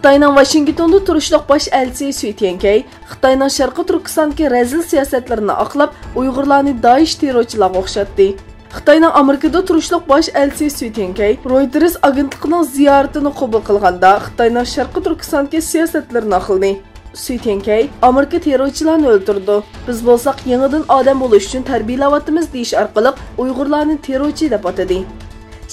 Xitoyning Washingtonda turishliq bosh elchisi Sui Tiankay Xitoyning Sharqiy Turkistondagi razil siyosatlarini oqlab, Uyg'urlarni Daesh terrorchilarga o'xshatdi. Xitoyning Amerikada turishliq bosh elchisi Sui Tiankay Reuters agentligining ziyoratini qabul qilganda Xitoyning Sharqiy Turkistondagi siyosatlarini oqladi. Sui Tiankay Amerika terrorchilarni o'ldirdi. Biz bo'lsak, yangidan odam bo'lish uchun tarbiyalayapmiz deyish orqali Uyg'urlarni terrorchi deb atadi.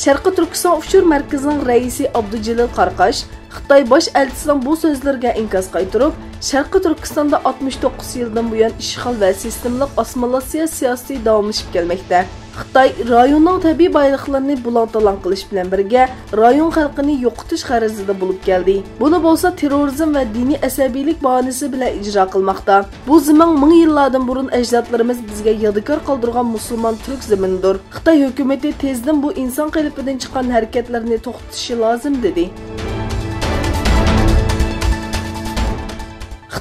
Sharqiy Turkiston ushur markazining raisi Abdujalil Qarqash Xitoy bosh elchisining bu so'zlariga inkos qaytarib, Sharqiy Turkistonda 69 yildan buyon ishg'ol va sistemlik osmonlashiya siyosati davomlashib kelmoqda. Xitoy rayonning tabiiy boyliqlarini bulantalan qilish bilan birga rayon xalqini yo'qotish g'arazida bo'lib keldi. Buni bo'lsa terrorizm va diniy asabiylik bahonasi bilan ijro qilmoqda. Bu zaman ming yillardan burun ajdodlarimiz bizga yodgor qoldirgan musulmon turk zaminidir. Xitoy hukumatı tezdan bu inson qalbidan chiqqan harakatlarni to'xtatishi lozim dedi.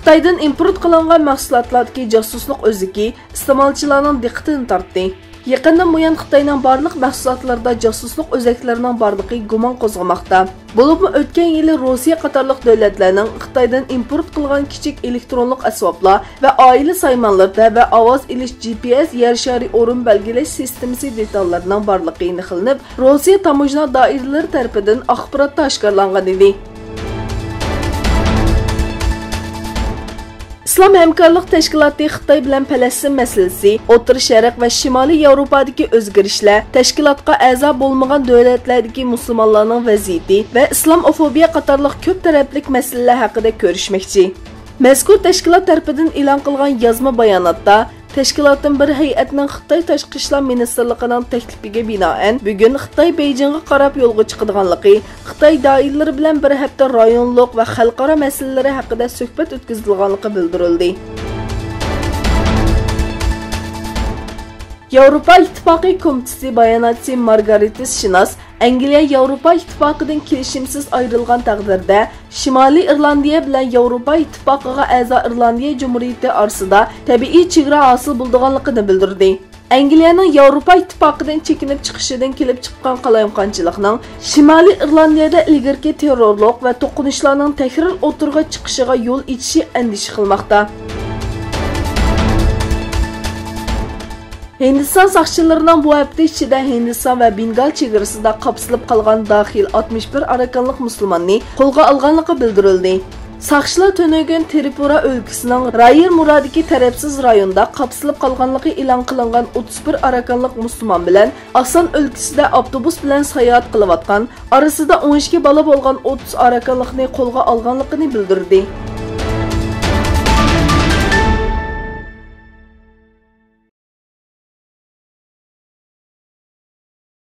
Xitoydan import qilingan mahsulotlardagi josuslik o'ziki iste'molchilarning diqqatini tortdi. Yaqindan buyon Xitoyning barliq mahsulotlarida josuslik o'zaklarining borligi gumon qo'zg'amoqda. Bo'libmi o'tgan yili Rossiya qatorliq davlatlarning Xitoydan import qilgan kichik elektronlik asboblar va oila saymonlarda va ovoz ilish GPS yer shari o'rin belgilash sistemasi detallarining borligi aniqlanib, Rossiya tamojna doiralari tomonidan axborot oshkorlangan edi. İslam Həmkarlıq Təşkilatı Xitoy bilan Falastin masalasi, O'rta Sharq va Shimoliy Yevropadagi o'zgarishlar, tashkilotga a'zo bo'lmagan davlatlardagi musulmonlarning vaziyati va islomofobiya qatorliq ko'p taraflik masalalar haqida ko'rishmoqchi. Mazkur tashkilot tomonidan e'lon qilingan yozma bayonotda tashkilotning bir hay'atning Xitoy Tashqi ishlar ministrligining taklifiga binoan bugun Xitoy Beijingga qarab yo'lga chiqadiganligi, Xitoy doiralari bilan bir hafta rayonlik va xalqaro masalalar haqida suhbat o'tkazilganligi bildirildi. Yevropa İttifaqı Komitesi bayonotchisi Margaritis Shinas Angliya Yevropa İttifaqıdan kelishimsiz ayrılgan taqdirda Shimoliy Irlandiya bilan Yevropa İttifaqıga a'zo Irlandiya Cumhuriyati orasida tabiiy chegara hosil bo'lganligini bildirdi. Angliyaning Yevropa İttifaqıdan chekinib chiqishidan kelib chiqqan qalayimqonchilikning Shimoliy Irlandiyada ilgirki terrorlik va to'qinishlarning takror o'tirg'a chiqishiga yo'l ichishi andish qilmoqda. Hindiston saqchilarining bu hafta ichida Hindiston va Bengal chegarasida qapsilib qolgan daxil 61 arakanlik musulmonni qo'lga olganligi bildirildi. Saqchilar Tönögen Tripura o'lkasining Rayir Muradiki tarafsiz rayonda qapsilib qolganligi e'lon qilingan 31 arakanlik musulmon bilan Asan o'lkasida avtobus bilan sayohat qilayotgan, orasida 12 bola bo'lgan 30 arakanlikni qo'lga olganligini bildirdi.